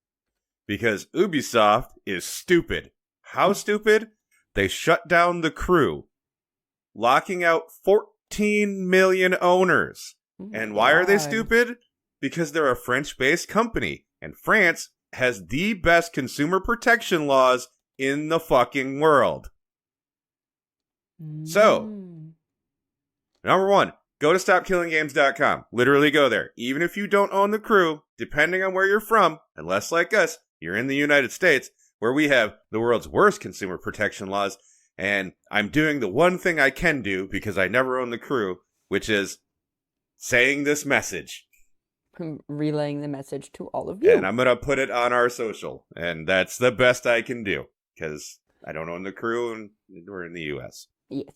Because Ubisoft is stupid. How stupid? They shut down the Crew, locking out 14 million owners. Oh my And why are they God. stupid? Because they're a French-based company. And France has the best consumer protection laws in the fucking world. So, Mm. Number 1, go to StopKillingGames.com. Literally go there. Even if you don't own the Crew, depending on where you're from, unless like us, you're in the United States, where we have the world's worst consumer protection laws, and I'm doing the one thing I can do because I never own the Crew, which is saying this message. I'm relaying the message to all of you. And I'm going to put it on our social, and that's the best I can do because I don't own the Crew and we're in the U.S. Yes.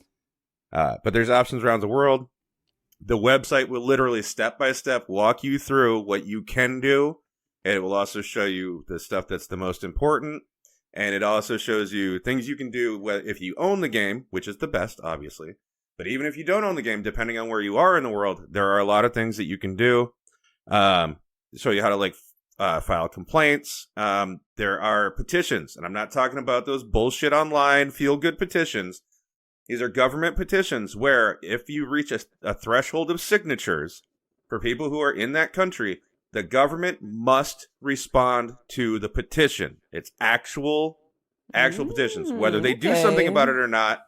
But there's options around the world. The website will literally step by step walk you through what you can do. And it will also show you the stuff that's the most important. And it also shows you things you can do if you own the game, which is the best, obviously. But even if you don't own the game, depending on where you are in the world, there are a lot of things that you can do. Show you how to file complaints. There are petitions, and I'm not talking about those bullshit online feel-good petitions. These are government petitions where if you reach a threshold of signatures for people who are in that country, the government must respond to the petition. It's actual Actual petitions. Whether they do something about it or not,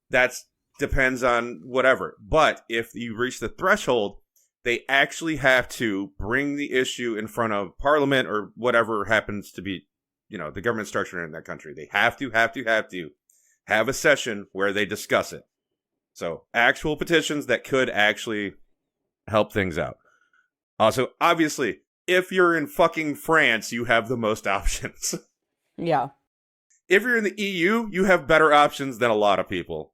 that's depends on whatever. But if you reach the threshold, they actually have to bring the issue in front of Parliament or whatever happens to be, the government structure in that country. They have to have a session where they discuss it. So actual petitions that could actually help things out. Also, obviously, if you're in fucking France, you have the most options. Yeah. If you're in the EU, you have better options than a lot of people.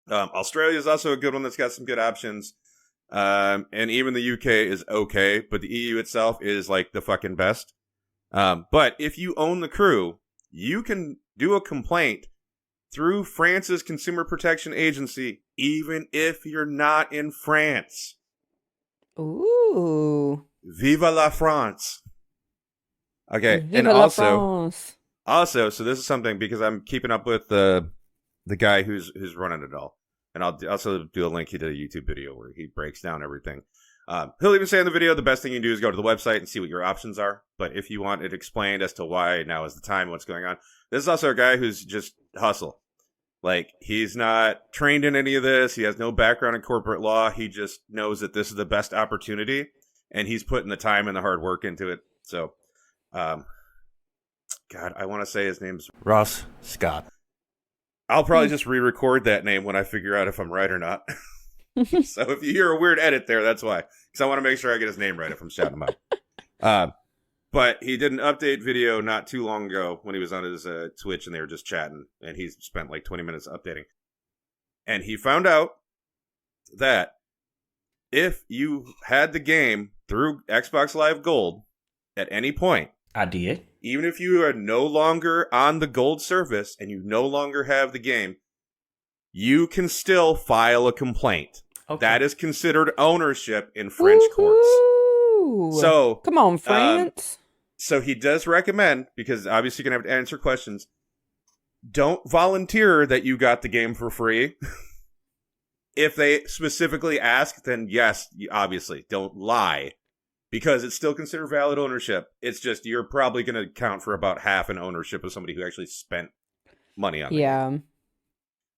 Australia is also a good one that's got some good options. And even the UK is okay, but the EU itself is like the fucking best. But if you own the crew, you can do a complaint through France's Consumer Protection Agency, even if you're not in France. Ooh. Viva la France. Okay, Viva and la also, France. so this is something because I'm keeping up with the guy who's running it all. And I'll also do a link to a YouTube video where he breaks down everything. He'll even say in the video, the best thing you can do is go to the website and see what your options are. But if you want it explained as to why now is the time, what's going on. This is also a guy who's just hustle. Like, he's not trained in any of this. He has no background in corporate law. He just knows that this is the best opportunity. And he's putting the time and the hard work into it. So, God, I want to say his name's Ross Scott. I'll probably just re-record that name when I figure out if I'm right or not. So if you hear a weird edit there, that's why. Because I want to make sure I get his name right if I'm shouting him out. But he did an update video not too long ago when he was on his Twitch and they were just chatting. And he spent like 20 minutes updating. And he found out that if you had the game through Xbox Live Gold at any point, I did. Even if you are no longer on the gold service and you no longer have the game, you can still file a complaint. Okay. That is considered ownership in French courts. So come on, France. So he does recommend, because obviously you're going to have to answer questions, don't volunteer that you got the game for free. If they specifically ask, then yes, obviously, don't lie. Because it's still considered valid ownership. It's just you're probably going to count for about half an ownership of somebody who actually spent money on it. Yeah.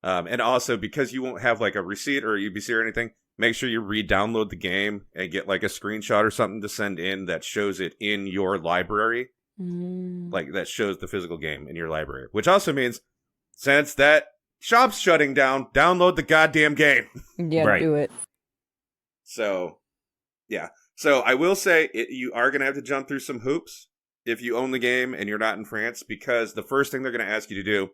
And also, because you won't have like a receipt or a UBC or anything, make sure you re-download the game and get like a screenshot or something to send in that shows it in your library. Like that shows the physical game in your library. Which also means, since that shop's shutting down, download the goddamn game. Yeah, right. Do it. So, yeah. So I will say you are going to have to jump through some hoops if you own the game and you're not in France, because the first thing they're going to ask you to do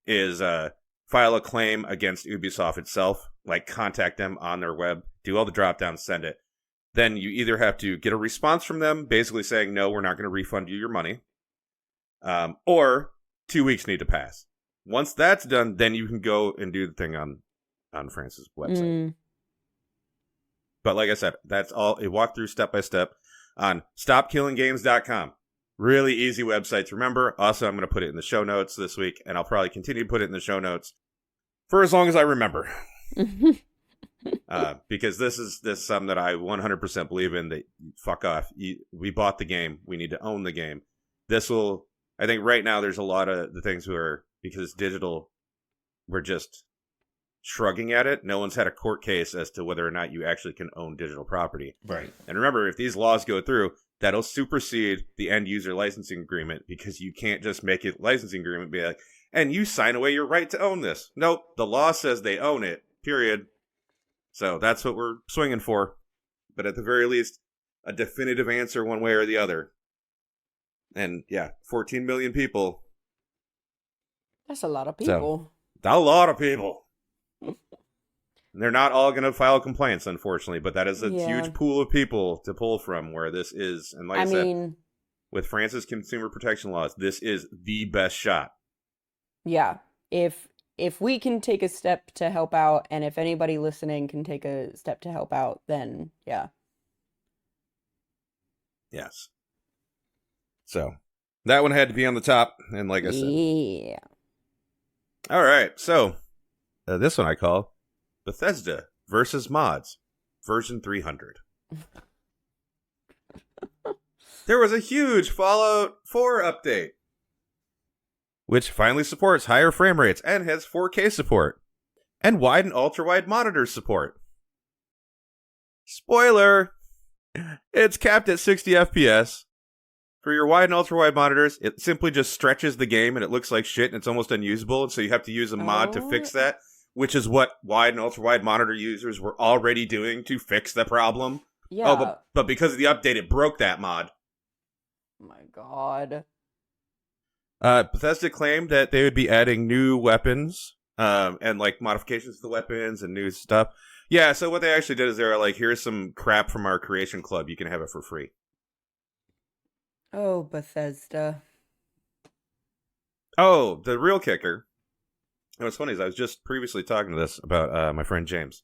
is file a claim against Ubisoft itself, like contact them on their web, do all the drop downs, send it. Then you either have to get a response from them basically saying, no, we're not going to refund you your money, or 2 weeks need to pass. Once that's done, then you can go and do the thing on France's website. But like I said, that's all a walkthrough step by step on stopkillinggames.com. Really easy website to remember. Also, I'm going to put it in the show notes this week, and I'll probably continue to put it in the show notes for as long as I remember. Because this is something that I 100% believe in, that fuck off. We bought the game. We need to own the game. This will, I think right now there's a lot of the things where, because it's digital, we're just shrugging at it. No one's had a court case as to whether or not you actually can own digital property. Right. And remember, if these laws go through, that'll supersede the end user licensing agreement, because you can't just make a licensing agreement be like, and you sign away your right to own this. Nope. The law says they own it, period. So that's what we're swinging for. But at the very least, a definitive answer one way or the other. And yeah, 14 million people. That's a lot of people. So, a lot of people. They're not all going to file complaints, unfortunately, but that is a huge pool of people to pull from where this is. And like I said, with France's consumer protection laws, this is the best shot. Yeah. If we can take a step to help out, and if anybody listening can take a step to help out, then yeah. Yes. So, that one had to be on the top, and like I said. Yeah. All right, so this one I call Bethesda versus Mods, version 300. There was a huge Fallout 4 update. which finally supports higher frame rates and has 4K support, and wide and ultra-wide monitor support. Spoiler! It's capped at 60 FPS. For your wide and ultra-wide monitors, it simply just stretches the game and it looks like shit and it's almost unusable, and so you have to use a mod to fix that, which is what wide and ultra-wide monitor users were already doing to fix the problem. Yeah. Oh, but because of the update, it broke that mod. Oh my god. Bethesda claimed that they would be adding new weapons, and like modifications to the weapons and new stuff. Yeah, so what they actually did is they were like, here's some crap from our creation club, you can have it for free. Oh, Bethesda. Oh, the real kicker. And what's funny is I was just previously talking to this about my friend James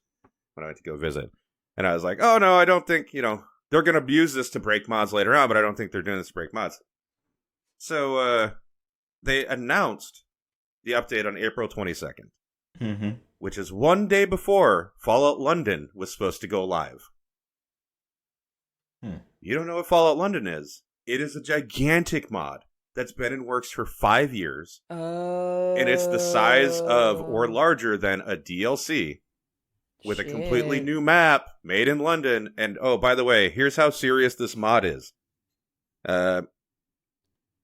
when I went to go visit. And I was like, oh no, I don't think, they're going to use this to break mods later on, but I don't think they're doing this to break mods. So, they announced the update on April 22nd, which is one day before Fallout London was supposed to go live. You don't know what Fallout London is. It is a gigantic mod that's been in works for 5 years. And it's the size of or larger than a DLC with a completely new map made in London. And, oh, by the way, here's how serious this mod is.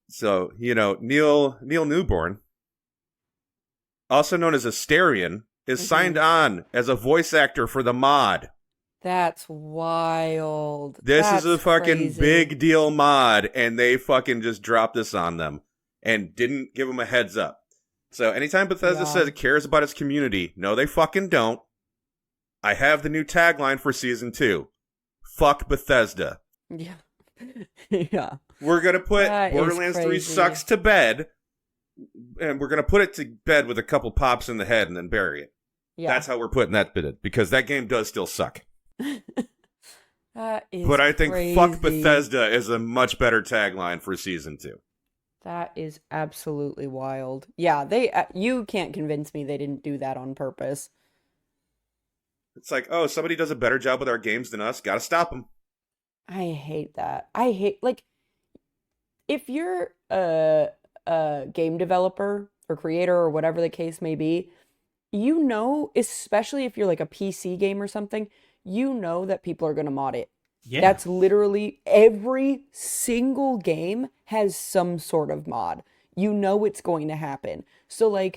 So, Neil Newborn, also known as Asterion, is signed on as a voice actor for the mod. That's wild. This is a fucking big deal mod, and they fucking just dropped this on them and didn't give them a heads up. So anytime Bethesda says it cares about its community, no, they fucking don't. I have the new tagline for Season 2. Fuck Bethesda. Yeah. Yeah. We're going to put Borderlands 3 sucks to bed, and we're going to put it to bed with a couple pops in the head and then bury it. Yeah. That's how we're putting that bit in, because that game does still suck. That is But I think crazy. Fuck Bethesda is a much better tagline for Season 2. That is absolutely wild. Yeah, you can't convince me they didn't do that on purpose. It's like, oh, somebody does a better job with our games than us. Gotta stop them. I hate that. If you're a game developer or creator or whatever the case may be, especially if you're like a PC game or something, that people are going to mod it. Yeah. That's literally every single game has some sort of mod. It's going to happen. So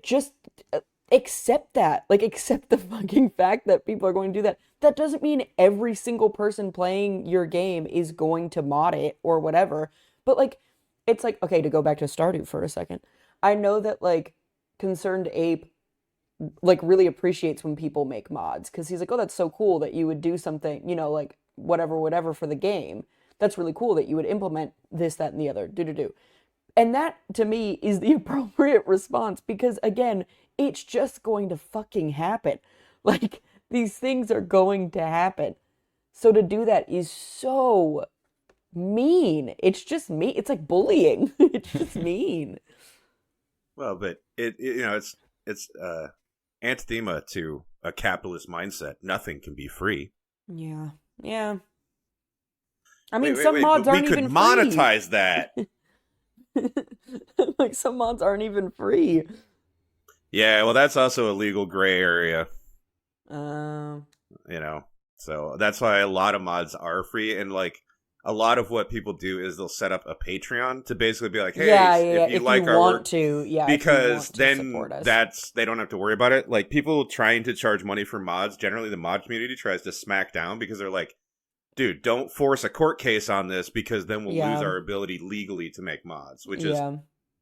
just accept that. Accept the fucking fact that people are going to do that. That doesn't mean every single person playing your game is going to mod it or whatever. But it's okay, to go back to Stardew for a second. I know that Concerned Ape really appreciates when people make mods, because he's like, oh, that's so cool that you would do something, whatever for the game. That's really cool that you would implement this, that, and the other. And that, to me, is the appropriate response, because, again, it's just going to fucking happen. These things are going to happen. So to do that is so mean. It's just mean. It's like bullying. It's just mean. Well, but it's anathema to a capitalist mindset. Nothing can be free. Yeah. I mean, some mods aren't even free. We could monetize that. Some mods aren't even free. Yeah, well, that's also a legal gray area. So that's why a lot of mods are free, and a lot of what people do is they'll set up a Patreon to basically be like, hey, if you like our work, because then they don't have to worry about it. People trying to charge money for mods, generally the mod community tries to smack down, because they're like, dude, don't force a court case on this, because then we'll lose our ability legally to make mods, which is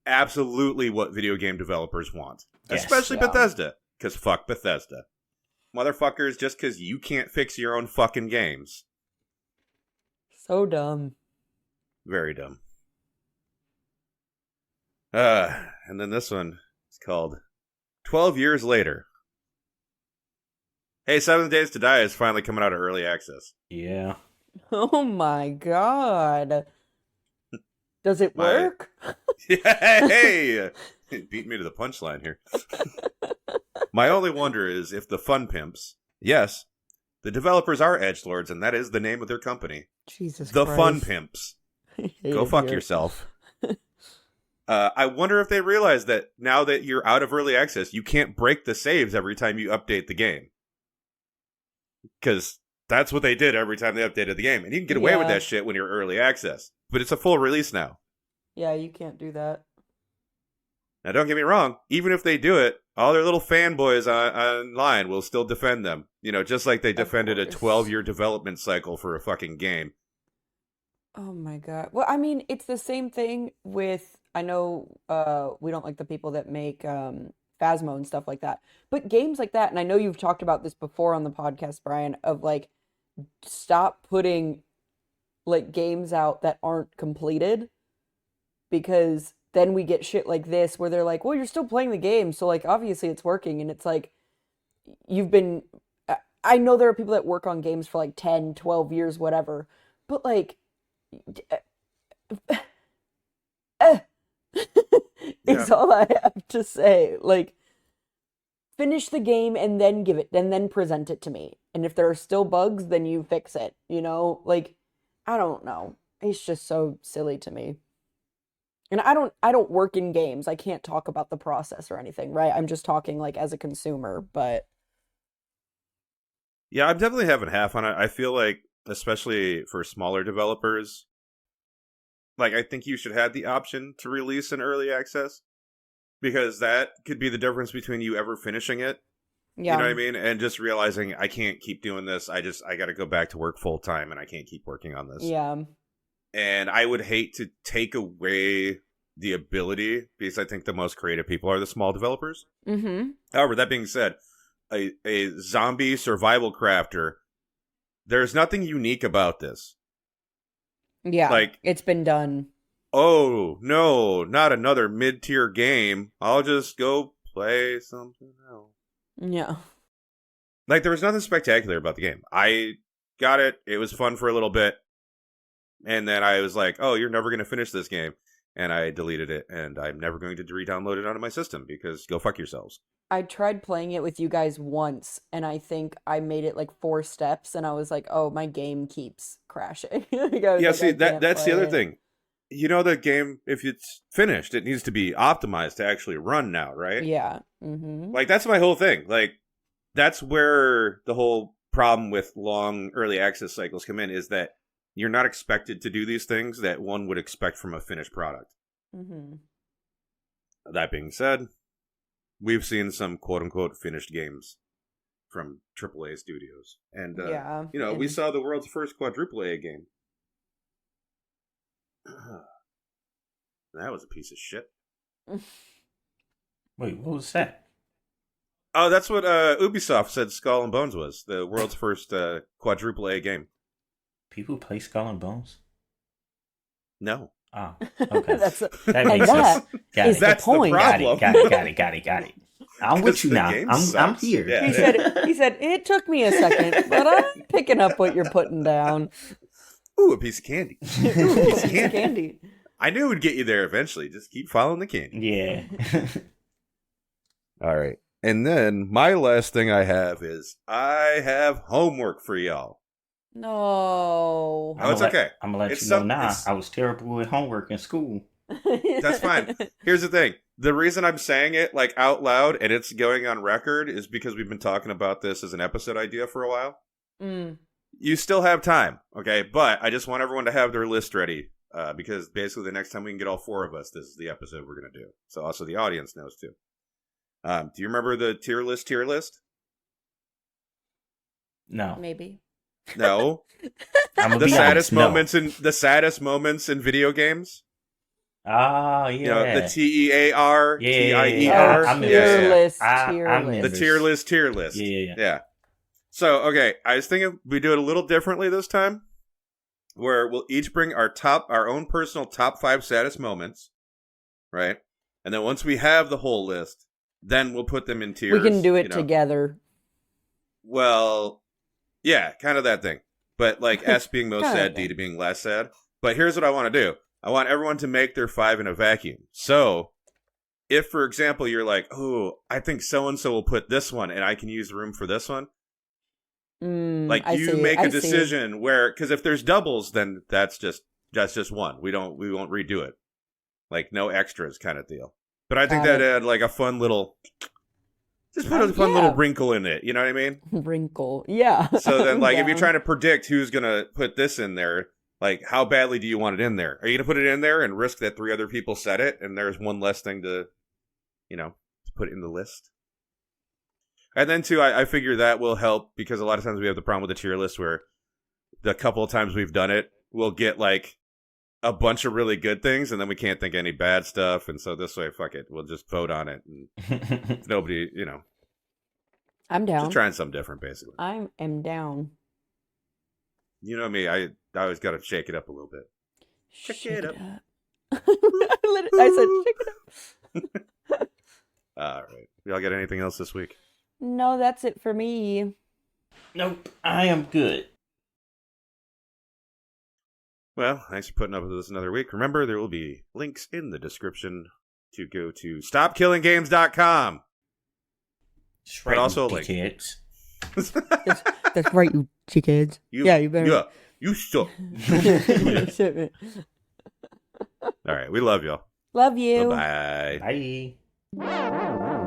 absolutely what video game developers want. Yes, especially Bethesda, because fuck Bethesda. Motherfuckers, just because you can't fix your own fucking games. So dumb. Very dumb. And then this one is called 12 Years Later. Hey, 7 Days to Die is finally coming out of early access. Yeah. Oh my god. Does it work? Yeah, hey! Beat me to the punchline here. My only wonder is if the Fun Pimps, yes, the developers are edgelords, and that is the name of their company. Jesus the Christ. Fun Pimps. Go fuck yourself. I wonder if they realize that now that you're out of early access, you can't break the saves every time you update the game. Because that's what they did every time they updated the game. And you can get away with that shit when you're early access. But it's a full release now. Yeah, you can't do that. Now, don't get me wrong. Even if they do it, all their little fanboys online will still defend them. You know, just like they defended a 12-year development cycle for a fucking game. Oh my God. Well, I mean, it's the same thing with, I know we don't like the people that make Phasmo and stuff like that, but games like that, and I know you've talked about this before on the podcast, Brian, of like, stop putting like games out that aren't completed, because then we get shit like this where they're like, well, you're still playing the game, so like obviously it's working. And it's like, I know there are people that work on games for like 10, 12 years, whatever, but like it's all I have to say. Like, finish the game and then give it, and then present it to me. And if there are still bugs, then you fix it, you know? Like, I don't know. It's just so silly to me. And I don't work in games. I can't talk about the process or anything, right? I'm just talking like as a consumer, but yeah, I'm definitely having half on it. I feel like, especially for smaller developers, like, I think you should have the option to release in early access, because that could be the difference between you ever finishing it. Yeah. You know what I mean? And just realizing, I can't keep doing this. I got to go back to work full time, and I can't keep working on this. Yeah. And I would hate to take away the ability, because I think the most creative people are the small developers. Mm-hmm. However, that being said, a zombie survival crafter, there's nothing unique about this. Yeah, like, it's been done. Oh, no, not another mid-tier game. I'll just go play something else. Yeah. Like, there was nothing spectacular about the game. I got it. It was fun for a little bit. And then I was like, oh, you're never going to finish this game. And I deleted it, and I'm never going to re-download it onto my system, because go fuck yourselves. I tried playing it with you guys once, and I think I made it like 4 steps, and I was like, oh, my game keeps crashing. See, that's the other thing. You know, the game, if it's finished, it needs to be optimized to actually run now, right? Yeah. Mm-hmm. Like, that's my whole thing. Like, that's where the whole problem with long early access cycles come in, is that you're not expected to do these things that one would expect from a finished product. Mm-hmm. That being said, we've seen some quote-unquote finished games from AAA studios. And, we saw the world's first quadruple A game. That was a piece of shit. Wait, what was that? Oh, that's what Ubisoft said Skull and Bones was. The world's first quadruple A game. People play Skull and Bones? No. Oh, okay. that makes sense. That's the point. Got it. I'm with you now. I'm here. Yeah. He said, it took me a second, but I'm picking up what you're putting down. Ooh, a piece of candy. Ooh, a piece of candy. I knew it would get you there eventually. Just keep following the candy. Yeah. All right. And then my last thing I have is I have homework for y'all. No. Oh, it's okay. I'm going to let you know now. I was terrible with homework in school. That's fine. Here's the thing. The reason I'm saying it like out loud and it's going on record is because we've been talking about this as an episode idea for a while. Mm. You still have time, okay? But I just want everyone to have their list ready because basically the next time we can get all 4 of us, this is the episode we're going to do. So also the audience knows too. Do you remember the tier list? No. Maybe. No. The saddest moments in video games. Oh, yeah. You know, the TEAR, TIER. The tier list. Yeah. So, okay, I was thinking we do it a little differently this time, where we'll each bring our own personal top 5 saddest moments, right? And then once we have the whole list, then we'll put them in tiers. We can do it together. Well, yeah, kind of that thing. But like S being most sad, D to being less sad. But here's what I want to do. I want everyone to make their 5 in a vacuum. So, if, for example, you're like, oh, I think so-and-so will put this one, and I can use the room for this one. You make a decision where, because if there's doubles, then that's just one. We won't redo it. like no extras kind of deal. But I think Got that it. had like a fun little, just put a fun little wrinkle in it. You know what I mean? Wrinkle. Yeah. So then, I'm like, if you're down. trying to predict who's gonna put this in there, like, how badly do you want it in there? Are you gonna put it in there and risk that 3 other people said it, and there's one less thing to, to put in the list? And then too, I figure that will help because a lot of times we have the problem with the tier list where the couple of times we've done it, we'll get like a bunch of really good things, and then we can't think any bad stuff, and so this way, fuck it, we'll just vote on it, and if nobody, I'm down. just trying something different, basically. I am down. You know me, I always got to shake it up a little bit. Shake it up. I said shake it up. All right. Y'all got anything else this week? No, that's it for me. Nope, I am good. Well, thanks for putting up with us another week. Remember, there will be links in the description to go to stopkillinggames.com. But also a link. Kids. That's right, you chickheads. You better. Yeah, you suck. Shit, man. All right, we love y'all. Love you. Bye-bye. Bye.